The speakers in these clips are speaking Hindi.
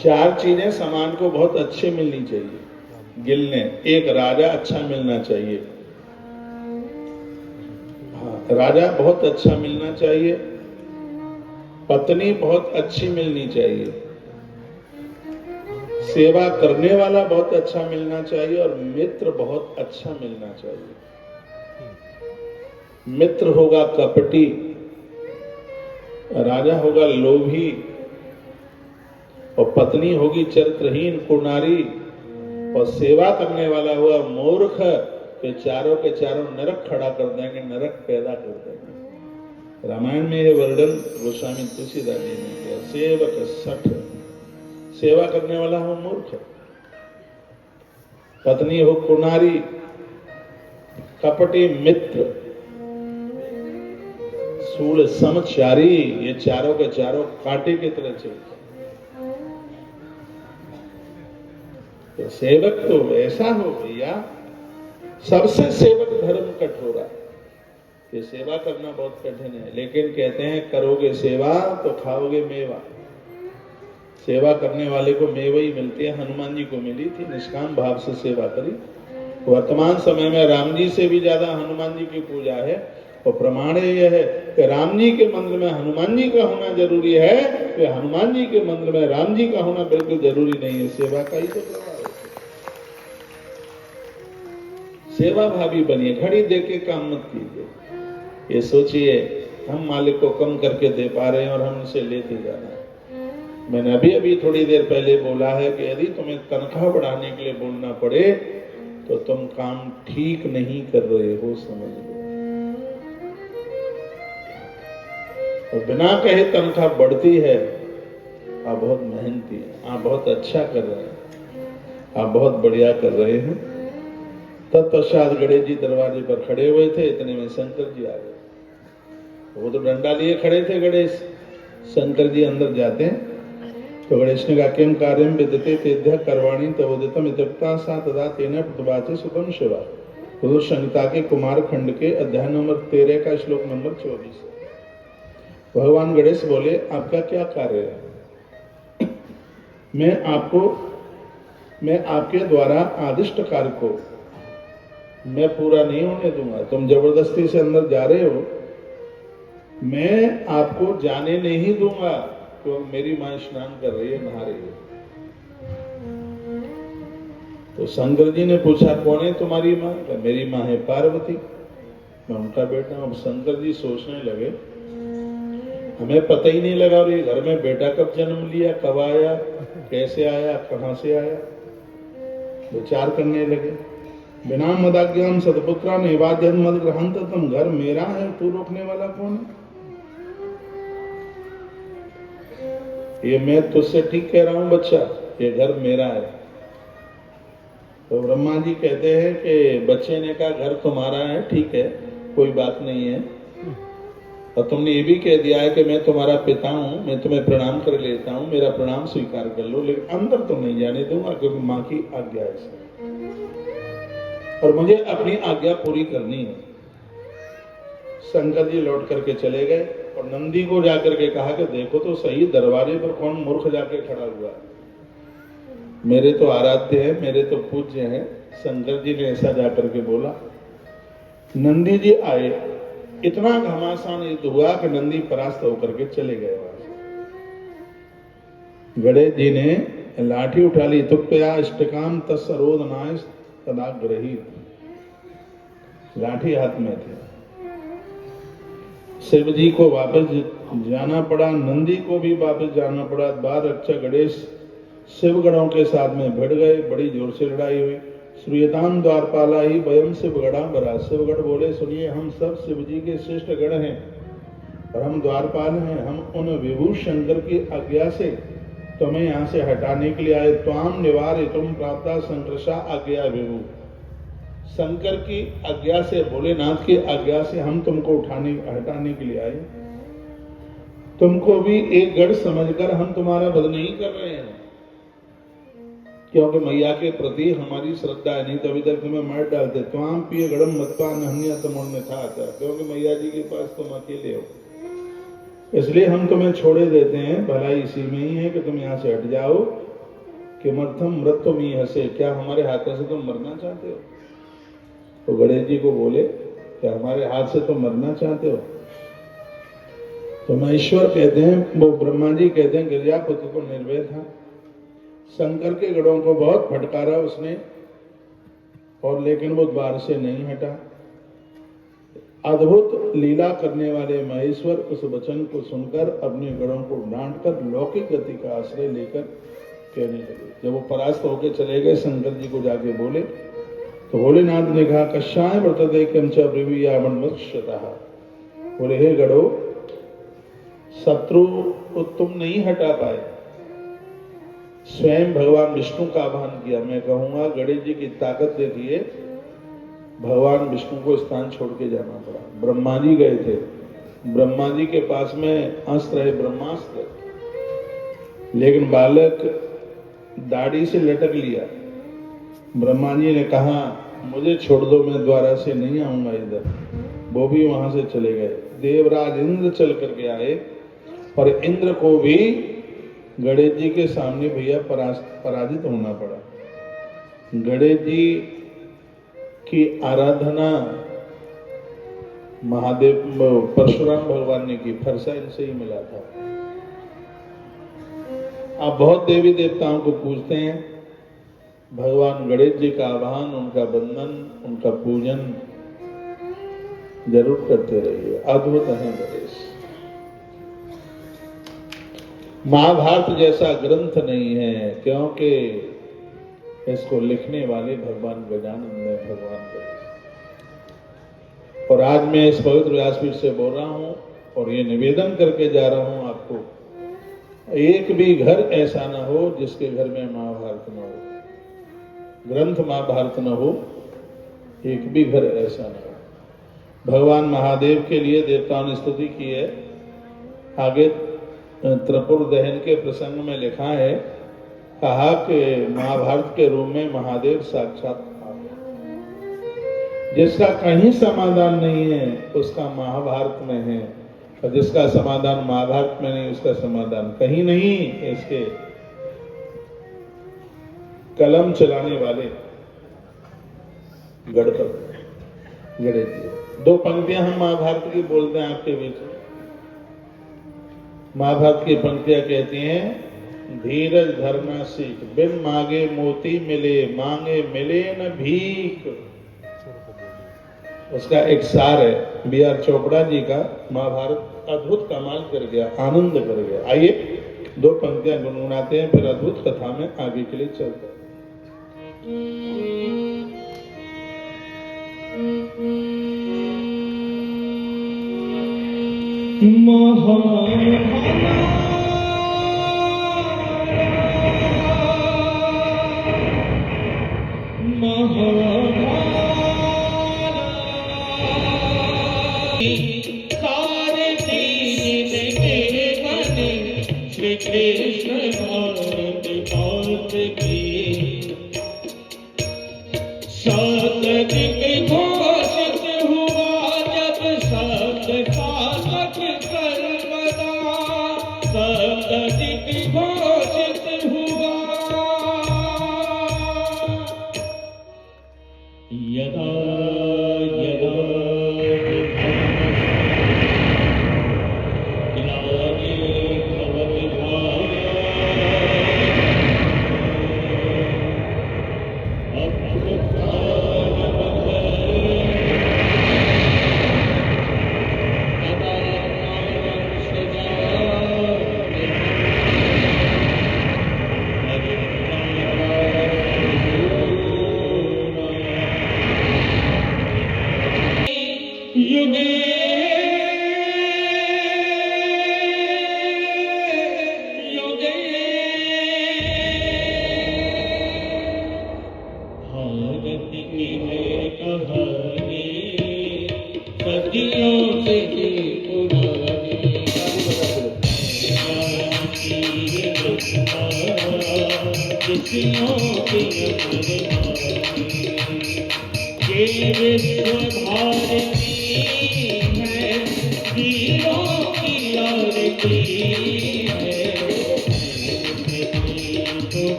चार चीजें सामान को बहुत अच्छे मिलनी चाहिए गिलने। एक, राजा अच्छा मिलना चाहिए। हाँ, राजा बहुत अच्छा मिलना चाहिए। पत्नी बहुत अच्छी मिलनी चाहिए। सेवा करने वाला बहुत अच्छा मिलना चाहिए और मित्र बहुत अच्छा मिलना चाहिए। मित्र होगा कपटी, राजा होगा लोभी और पत्नी होगी चरित्रहीन कुनारी और सेवा करने वाला हुआ मूर्ख। के चारों नरक खड़ा कर देंगे, नरक पैदा कर देंगे। रामायण में यह वर्णन गोस्वामी तुलसीदास जी ने किया। सेवक सठ, सेवा करने वाला हो मूर्ख, पत्नी हो कुनारी, कपटी मित्र, सूल समचारी, ये चारों के चारों कांटे की तरह चलते। तो सेवक तो ऐसा हो भैया, सबसे सेवक धर्म कठोरा। ये सेवा करना बहुत कठिन है, लेकिन कहते हैं करोगे सेवा तो खाओगे मेवा। सेवा करने वाले को मेवा ही मिलती है। हनुमान जी को मिली थी, निष्काम भाव से सेवा करी। वर्तमान समय में राम जी से भी ज्यादा हनुमान जी की पूजा है और प्रमाण यह है कि राम जी के मंदिर में हनुमान जी का होना जरूरी है, कि हनुमान जी के मंदिर में राम जी का होना बिल्कुल जरूरी नहीं है। सेवा का ही तो प्रभाव है। सेवा भावी बनिए, घड़ी देख के काम मत कीजिए। ये सोचिए हम मालिक को कम करके दे पा रहे हैं और हम उनसे लेते जा रहे हैं। मैंने अभी थोड़ी देर पहले बोला है कि यदि तुम्हें तनख्वाह बढ़ाने के लिए बोलना पड़े तो तुम काम ठीक नहीं कर रहे हो, समझ लो। और बिना कहे तनख्वाह बढ़ती है। आप बहुत मेहनती हैं, आप बहुत अच्छा कर रहे हैं, आप बहुत बढ़िया कर रहे हैं। तत्पश्चात गणेश जी दरवाजे पर खड़े हुए थे, इतने में शंकर जी आ गए। वो तो डंडा लिए खड़े थे गणेश। शंकर जी अंदर जाते हैं तो गणेश ने कहा किम कार्यम विद्यते तेभ्यः कर्वाणि तवोदितम इत्युक्ता सा तदा तेन प्रतिवाचे सुतम शिवा। तो संहिता के कुमार खंड के अध्याय नंबर 13 का श्लोक नंबर 24। भगवान गणेश बोले आपका क्या कार्य है? मैं आपके द्वारा आदिष्ट कार्य को मैं पूरा नहीं होने दूंगा। तुम जबरदस्ती से अंदर जा रहे हो, मैं आपको जाने नहीं दूंगा। तो मेरी मां स्नान कर रही है, नहा रही है। तो शंकर जी ने पूछा कौन है तुम्हारी मां? मेरी मां है पार्वती, मैं उनका बेटा हूं। शंकर जी सोचने लगे हमें पता ही नहीं लगा और ये घर में बेटा कब जन्म लिया, कब आया, कैसे आया, कहां से आया। विचार करने लगे। बिना मदाज्ञान सतपुत्रा निवाद्यन मद ग्रहंत, तुम घर मेरा है, तू रोकने वाला कौन है? ये मैं तुझसे ठीक कह रहा हूं बच्चा, ये घर मेरा है। तो ब्रह्मा जी कहते हैं कि बच्चे ने कहा घर तुम्हारा है, ठीक है, कोई बात नहीं है। और तुमने ये भी कह दिया है कि मैं तुम्हारा पिता हूं, मैं तुम्हें प्रणाम कर लेता हूं, मेरा प्रणाम स्वीकार कर लो, लेकिन अंदर तो नहीं जाने दूंगा क्योंकि मां की आज्ञा है और मुझे अपनी आज्ञा पूरी करनी है। शंकर जी लौट करके चले गए और नंदी को जाकर के कहा कि देखो तो सही दरवाजे पर कौन मूर्ख जाके खड़ा हुआ है। मेरे तो आराध्य है, मेरे तो पूज्य है। शंकर जी ने ऐसा जाकर के बोला। नंदी जी आए, इतना घमासान युद्ध हुआ कि नंदी परास्त होकर के चले गए वहां से। गणेश जी ने लाठी उठा ली, तुक्तया इष्टकाम तत्सरोधनाय तदाग्रही। लाठी हाथ में थे। शिव जी को वापस जाना पड़ा, नंदी को भी वापस जाना पड़ा। बार रक्षा गणेश शिवगणों के साथ में भिड़ गए, बड़ी जोर से लड़ाई हुई। श्रीयताम द्वारपाला ही वयम शिवगणा बरा। शिवगण बोले सुनिए हम सब शिव जी के श्रेष्ठ गण हैं और हम द्वारपाल हैं। हम उन विभू शंकर की आज्ञा से तुम्हें यहाँ से हटाने के लिए आए। त्वाम निवार तुम प्राप्ता संकर्षा आज्ञा विभू। शंकर की आज्ञा से, भोलेनाथ की आज्ञा से हम तुमको हटाने के लिए आए। तुमको भी एक गढ़ समझकर हम तुम्हारा वध नहीं कर रहे हैं, क्योंकि मैया के प्रति हमारी श्रद्धा है, नहीं तो अभी तक तुम्हें मार डालते। त्वाम पिए गड़म मत्वा नहन्या तमोन्य था, क्योंकि मैया जी के पास तुम अकेले हो, इसलिए हम तुम्हें छोड़े देते हैं। भलाई इसी में ही है कि तुम यहाँ से हट जाओ किमर्थम मृत्युमी हसे, क्या हमारे हाथों से तुम मरना चाहते हो? तो गणेश जी को बोले क्या हमारे हाथ से तुम मरना चाहते हो? तो महेश्वर कहते हैं, वो ब्रह्मा जी कहते हैं गिरिजापुत्र को निर्भय था, शंकर के गढ़ों को बहुत फटकारा उसने, और लेकिन वो द्वार से नहीं हटा। अद्भुत लीला करने वाले महेश्वर उस वचन को सुनकर अपने गढ़ों को डांटकर लौकिक गति का आश्रय लेकर कहने लगे। जब वो परास्त होकर चले गए, शंकर जी को जाके बोले तो भोलेनाथ ने कहा कश्याय वर्तते कंच ब्रवीयावन्मत्स्यतः, बोले हे गढ़ो, शत्रु को तुम नहीं हटा पाए, स्वयं भगवान विष्णु का आह्वान किया। मैं कहूंगा गणेश जी की ताकत देखिए, भगवान विष्णु को स्थान छोड़ के जाना पड़ा। ब्रह्मा जी गए थे, ब्रह्मा जी के पास में अस्त्र है ब्रह्मास्त्र, लेकिन बालक दाढ़ी से लटक लिया। ब्रह्मा जी ने कहा मुझे छोड़ दो, मैं द्वारा से नहीं आऊंगा इधर। वो भी वहां से चले गए। देवराज इंद्र चल करके आए, और इंद्र को भी गणेश जी के सामने भैया पराजित होना पड़ा। गणेश जी की आराधना महादेव परशुराम भगवान ने की, फरसा इनसे ही मिला था। आप बहुत देवी देवताओं को पूजते हैं, भगवान गणेश जी का आह्वान, उनका बंदन, उनका पूजन जरूर करते रहिए। अद्भुत है गणेश। महाभारत जैसा ग्रंथ नहीं है, क्योंकि इसको लिखने वाले भगवान गजानन है, भगवान गणेश। और आज मैं इस पवित्र व्यासपीठ से बोल रहा हूं और ये निवेदन करके जा रहा हूं आपको, एक भी घर ऐसा ना हो जिसके घर में महाभारत न हो, ग्रंथ महाभारत न हो, एक भी घर ऐसा न हो। भगवान महादेव के लिए देवताओं ने स्तुति की है। आगे त्रिपुर दहन के प्रसंग में लिखा है, कहा कि महाभारत के रूप में महादेव साक्षात जिसका कहीं समाधान नहीं है उसका महाभारत में है, और जिसका समाधान महाभारत में नहीं उसका समाधान कहीं नहीं। इसके कलम चलाने वाले गणपति गणेश जी। दो पंक्तियां हम महाभारत की बोलते हैं आपके बीच में। महाभारत की पंक्तियां कहती हैं, धीरज धरना सीख, बिन मांगे मोती मिले, मांगे मिले न भीख। उसका एक सार है, बी आर चोपड़ा जी का महाभारत अद्भुत कमाल कर गया, आनंद कर गया। आइए दो पंक्तियां गुनगुनाते हैं, फिर अद्भुत कथा में आगे के लिए चलते हैं।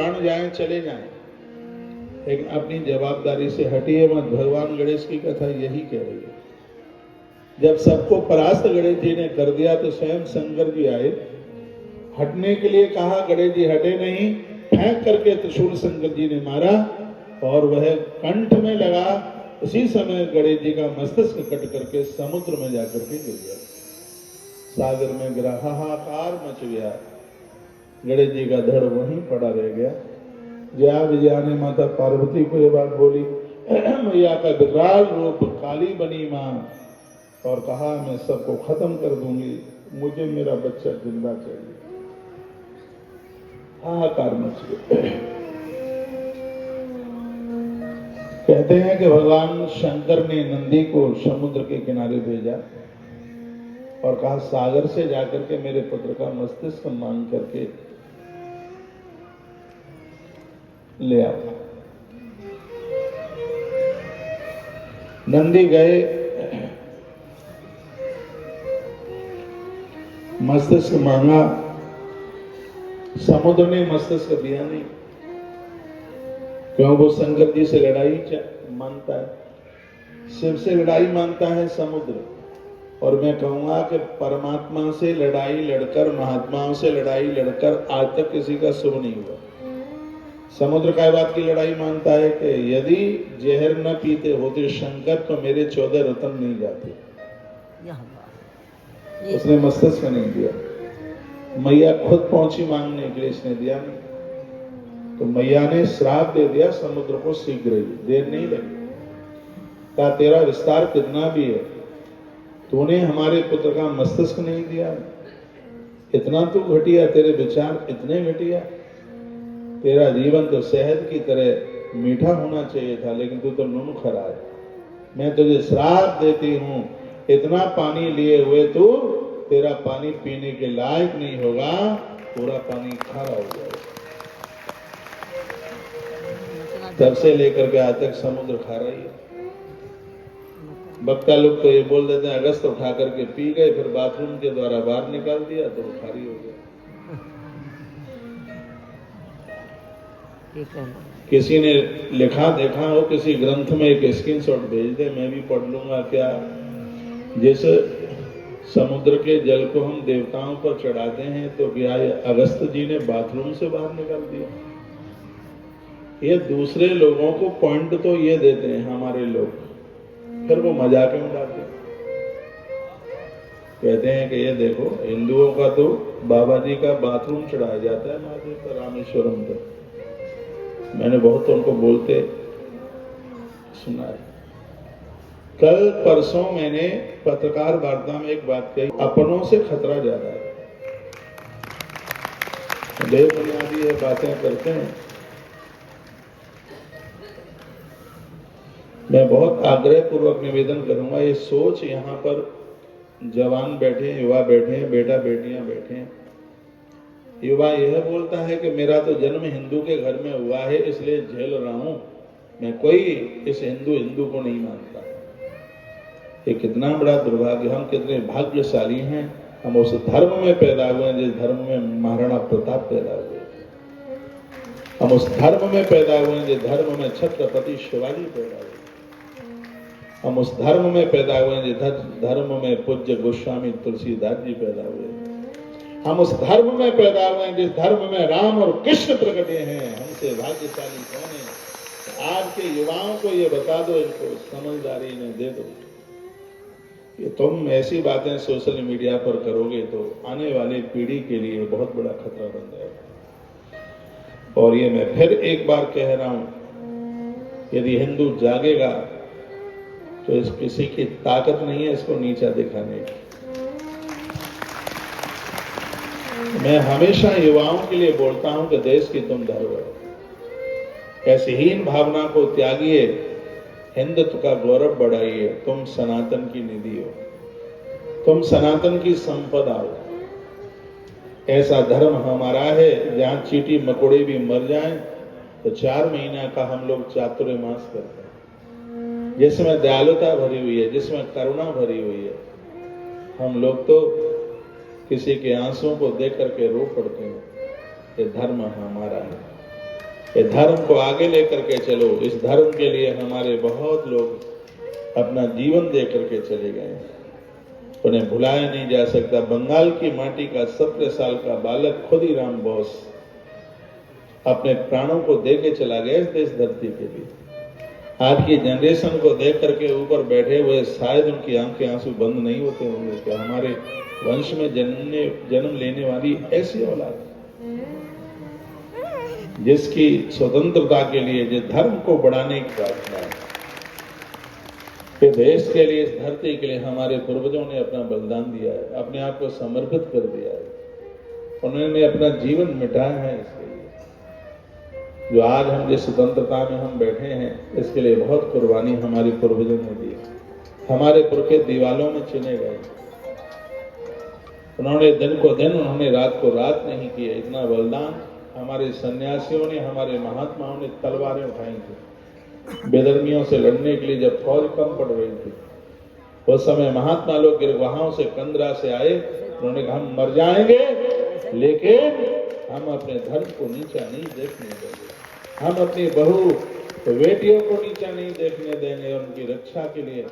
प्राण जाएं चले जाएं, लेकिन अपनी जवाबदारी से हटिए मत। भगवान गणेश की कथा यही कह रही है। जब सबको परास्त गणेश जी ने कर दिया तो स्वयं शंकर जी आए, हटने के लिए कहा, गणेश जी हटे नहीं, फेंक करके त्रिशूल शंकर जी ने मारा और वह कंठ में लगा। उसी समय गणेश जी का मस्तिष्क कट करके समुद्र में जाकर के गिर गया, सागर में गिरा। हाहाकार मच गया, गणेश जी का धड़ वहीं पड़ा रह गया। जया विजया ने माता पार्वती को ये बात बोली, मैया का विकराल रूप काली बनी मां, और कहा मैं सबको खत्म कर दूंगी, मुझे मेरा बच्चा जिंदा चाहिए। हाहाकार मच गया। कहते हैं कि भगवान शंकर ने नंदी को समुद्र के किनारे भेजा और कहा, सागर से जाकर के मेरे पुत्र का मस्तिष्क मांग करके ले आओ। नंदी गए, मस्तिष्क मांगा, समुद्र ने मस्तिष्क दिया नहीं, क्यों? वो शंकर जी से लड़ाई मानता है, शिव से लड़ाई मानता है समुद्र। और मैं कहूंगा कि परमात्मा से लड़ाई लड़कर, महात्माओं से लड़ाई लड़कर आज तक किसी का शुभ नहीं हुआ। समुद्र का बात की लड़ाई मानता है कि यदि जहर न पीते होते शंकर तो मेरे 14 रत्न नहीं जाते। उसने मस्तिष्क नहीं दिया। मैया खुद पहुंची मांगने के लिए, इसने दिया नहीं। तो मैया ने श्राप दे दिया समुद्र को, शीघ्र ही, देर नहीं लगी। का तेरा विस्तार कितना भी है, तूने हमारे पुत्र का मस्तिष्क नहीं दिया, इतना तू घटिया, तेरे विचार इतने घटिया, तेरा जीवन तो शहद की तरह मीठा होना चाहिए था, लेकिन तू तो नून खरा है। मैं तुझे श्राप देती हूं, इतना पानी लिए हुए तू तेरा पानी पीने के लायक नहीं होगा, पूरा पानी खारा हो जाएगा। तब से लेकर के आज तक समुद्र खारा ही है। वक्ता लोग तो ये बोल देते हैं अगस्त उठा करके पी गए, फिर बाथरूम के द्वारा बाहर निकाल दिया तो खारी हो गया। किसी ने लिखा देखा हो किसी ग्रंथ में, एक स्क्रीनशॉट भेज दे, मैं भी पढ़ लूंगा। क्या जिस समुद्र के जल को हम देवताओं पर चढ़ाते हैं, तो क्या अगस्त जी ने बाथरूम से बाहर निकाल दिया? ये दूसरे लोगों को पॉइंट तो ये देते हैं हमारे लोग, फिर वो मजाक में उड़ाते हैं। कहते हैं कि ये देखो, हिंदुओं का तो बाबा जी का बाथरूम चढ़ाया जाता है महादेव का, रामेश्वरम पर। मैंने बहुत उनको बोलते सुना है। कल परसों मैंने पत्रकार वार्ता में एक बात कही, अपनों से खतरा ज्यादा है। बेबुनियादी ये बातें करते हैं। मैं बहुत आग्रह पूर्वक निवेदन करूंगा, ये सोच यहाँ पर जवान बैठे हैं, युवा बैठे हैं, बेटा बेटियां बैठे हैं। युवा यह बोलता है कि मेरा तो जन्म हिंदू के घर में हुआ है, इसलिए झेल रहा हूं, मैं कोई इस हिंदू को नहीं मानता। ये कितना बड़ा दुर्भाग्य, हम कितने भाग्यशाली हैं, हम उस धर्म में पैदा हुए जिस धर्म में महाराणा प्रताप पैदा हुए, हम उस धर्म में पैदा हुए जिस धर्म में छत्रपति शिवाजी पैदा हुए, हम उस धर्म में पैदा हुए जिस धर्म में पूज्य गोस्वामी तुलसीदास जी पैदा हुए, हम उस धर्म में पैदा हुए जिस धर्म में राम और कृष्ण प्रकटे हैं। हमसे भाग्यशाली कौन है? आज के युवाओं को ये बता दो, इनको समझदारी ने दे दो कि तुम ऐसी बातें सोशल मीडिया पर करोगे तो आने वाली पीढ़ी के लिए बहुत बड़ा खतरा बन जाएगा। और ये मैं फिर एक बार कह रहा हूं, यदि हिंदू जागेगा तो इस किसी की ताकत नहीं है इसको नीचा दिखाने की। मैं हमेशा युवाओं के लिए बोलता हूं कि देश की तुम धरोहर, ऐसी हीन भावना को त्यागिए, हिंदुत्व का गौरव बढ़ाइए। तुम सनातन की निधि हो, तुम सनातन की संपदा हो। ऐसा धर्म हमारा है जहां चींटी मकोड़े भी मर जाएं तो 4 महीना का हम लोग चातुर्मास करते हैं, जिसमें दयालुता भरी हुई है, जिसमें करुणा भरी हुई है। हम लोग तो किसी के आंसुओं को देख करके रो पड़ते हैं। ये धर्म हमारा है। ये धर्म को आगे लेकर के चलो। इस धर्म के लिए हमारे बहुत लोग अपना जीवन दे करके चले गए, उन्हें भुलाया नहीं जा सकता। बंगाल की माटी का 17 साल का बालक खुदीराम बोस अपने प्राणों को दे के चला गया इस धरती के लिए। आज की जनरेशन को देख करके ऊपर बैठे हुए शायद उनकी आंखें आंसू बंद नहीं होते होंगे कि हमारे वंश में जन्म लेने वाली ऐसी औलाद जिसकी स्वतंत्रता के लिए, जिस धर्म को बढ़ाने की प्रार्थना है, कि देश के लिए, इस धरती के लिए हमारे पूर्वजों ने अपना बलिदान दिया है, अपने आप को समर्पित कर दिया है, उन्होंने अपना जीवन मिटाया है इसके लिए। जो आज हम जिस स्वतंत्रता में हम बैठे हैं, इसके लिए बहुत कुर्बानी हमारे पूर्वजों ने दी। हमारे पुरखे दीवालों में चुने गए, उन्होंने दिन को दिन, उन्होंने रात को रात नहीं किए। इतना बलिदान हमारे सन्यासियों ने, हमारे महात्माओं ने तलवारें उठाई थी बेधर्मियों से लड़ने के लिए। जब फौज कम पड़ रही थी उस समय महात्मा लोग गिरगाहों से, कंदरा से आए, उन्होंने कहा हम मर जाएंगे लेकिन हम अपने धर्म को नीचा नहीं देखने देंगे, हम अपनी बहू बेटियों को नीचा नहीं देखने देंगे। और उनकी रक्षा के लिए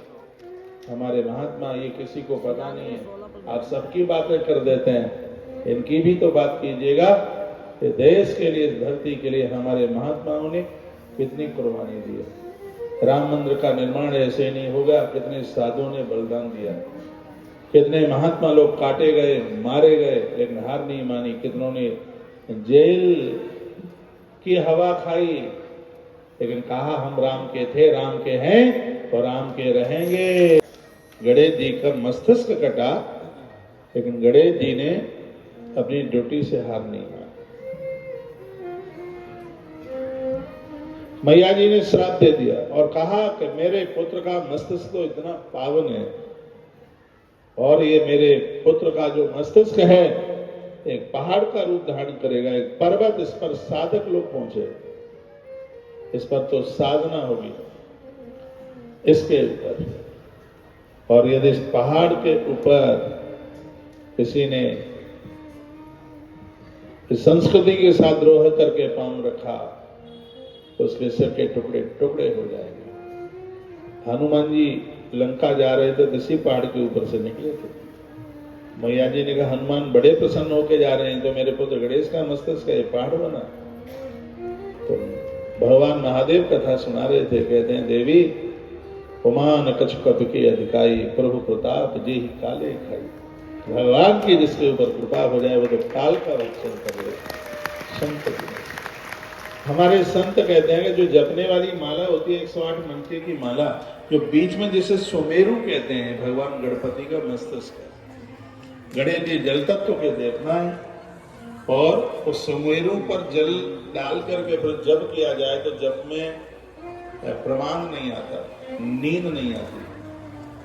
हमारे महात्मा, ये किसी को पता नहीं है, आप सबकी बातें कर देते हैं, इनकी भी तो बात कीजिएगा कि देश के लिए, इस धरती के लिए हमारे महात्माओं ने कितनी कुर्बानी दी है। राम मंदिर का निर्माण ऐसे नहीं होगा, कितने साधुओं ने बलिदान दिया, कितने महात्मा लोग काटे गए, मारे गए, लेकिन हार नहीं मानी। कितनों ने जेल की हवा खाई, लेकिन कहा हम राम के थे, राम के हैं और राम के रहेंगे। गणेश जी का मस्तिष्क कटा, लेकिन गणेश जी ने अपनी ड्यूटी से हार नहीं मानी। मैया जी ने श्राप दे दिया और कहा कि मेरे पुत्र का मस्तिष्क तो इतना पावन है, और ये मेरे पुत्र का जो मस्तिष्क है एक पहाड़ का रूप धारण करेगा, एक पर्वत, इस पर साधक लोग पहुंचे, इस पर तो साधना होगी इसके ऊपर। और यदि इस पहाड़ के ऊपर किसी ने इस संस्कृति के साथ द्रोह करके पांव रखा तो उसके सिर के टुकड़े टुकड़े हो जाएंगे। हनुमान जी लंका जा रहे थे, इसी पहाड़ के ऊपर से निकले थे। मैया जी ने कहा हनुमान बड़े प्रसन्न होके जा रहे हैं, तो मेरे पुत्र गणेश का मस्तिष्क है पहाड़ बना। तो भगवान महादेव कथा सुना रहे थे, कहते हैं देवी उमान कछु कप के अधिकारी, प्रभु प्रताप जी ही काले खाई। भगवान की जिसके ऊपर कृपा हो जाए वो तो काल का रक्षण कर ले। संत हमारे संत कहते हैं कि जो जपने वाली माला होती है 108 मंत्र की माला, जो बीच में जिसे सुमेरु कहते हैं, भगवान गणपति का मस्तिष्क है। गणेश जी जल तत्व के देवता है, और उस सुमेरु पर जल डाल करके फिर जप किया जाए तो जप में प्रमाद नहीं आता, नींद नहीं आती।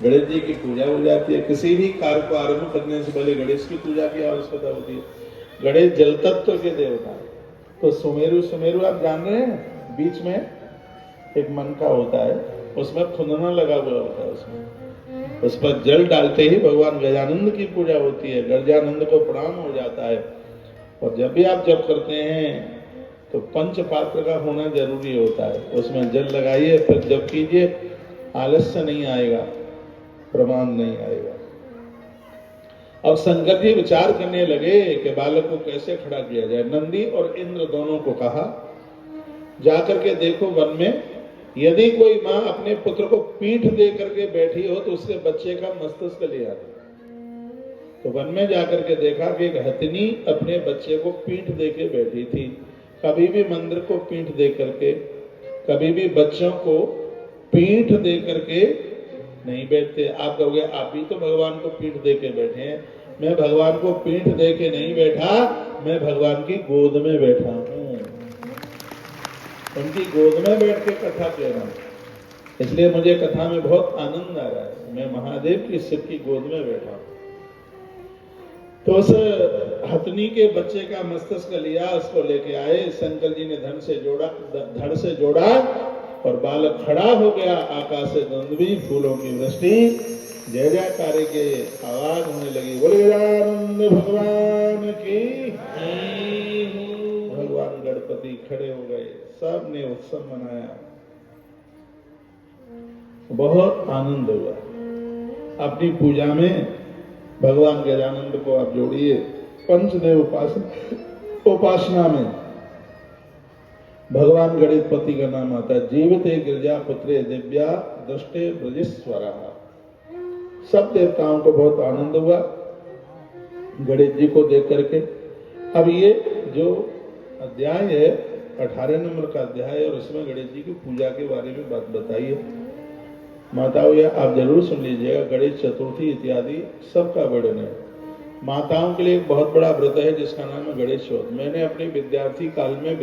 गणेश जी की पूजा हो जाती है। किसी भी कार्य को आरंभ करने से पहले गणेश की पूजा की आवश्यकता होती है। गणेश जल तत्व के देवता है। तो सुमेरु आप जान रहे हैं, बीच में एक मन का होता है, उसमें खुंदना लगा हुआ होता है, उसमें उस पर जल डालते ही भगवान गजानंद की पूजा होती है, गजानंद को प्रणाम हो जाता है। और जब भी आप जप करते हैं तो पंच पात्र का होना जरूरी होता है, उसमें जल लगाइए फिर जप कीजिए, आलस्य नहीं आएगा, प्रमाद नहीं आएगा। अब शंकर जी विचार करने लगे कि बालक को कैसे खड़ा किया जाए। नंदी और इंद्र दोनों को कहा जाकर के देखो वन में, यदि कोई माँ अपने पुत्र को पीठ दे करके बैठी हो तो उसके बच्चे का मस्तिष्क ले आती। तो वन में जाकर के देखा कि एक हथिनी अपने बच्चे को पीठ दे के बैठी थी। कभी भी मंदिर को पीठ दे करके, कभी भी बच्चों को पीठ दे करके नहीं बैठते। आप कहोगे आप भी तो भगवान को पीठ दे के बैठे हैं। मैं भगवान को पीठ दे के नहीं बैठा, मैं भगवान की गोद में बैठा हूं, उनकी गोद में बैठ के कथा कह रहा हूं, इसलिए मुझे कथा में बहुत आनंद आ रहा है। मैं महादेव की शिव की गोद में बैठा हूं। तो उस हथनी के बच्चे का मस्तिष्क लिया, उसको लेके आए, शंकर जी ने धड़ से जोड़ा और बालक खड़ा हो गया। आकाश से द्वंद्वी फूलों की वृष्टि, जय जयकारे के आवाज होने लगी। बोले गजानंद भगवान की। भगवान गणपति खड़े हो गए। सब ने उत्सव मनाया, बहुत आनंद हुआ। अपनी पूजा में भगवान गजानंद को आप जोड़िए, पंचदेव उपासना में भगवान गणेशपति का नाम आता है। जीवते गिरजा पुत्रे दिव्या दृष्टे ब्रजेश्वरा। सब देवताओं को बहुत आनंद हुआ गणेश जी को देख करके। अब ये जो अध्याय है 18 नंबर का अध्याय है और इसमें गणेश जी की पूजा के बारे में बात बताइए। माताओं या आप जरूर सुन लीजिएगा, गणेश चतुर्थी इत्यादि सबका वर्णन है। माताओं के लिए एक बहुत बड़ा व्रत है जिसका नाम है गणेश चौथ। मैंने अपने विद्यार्थी काल में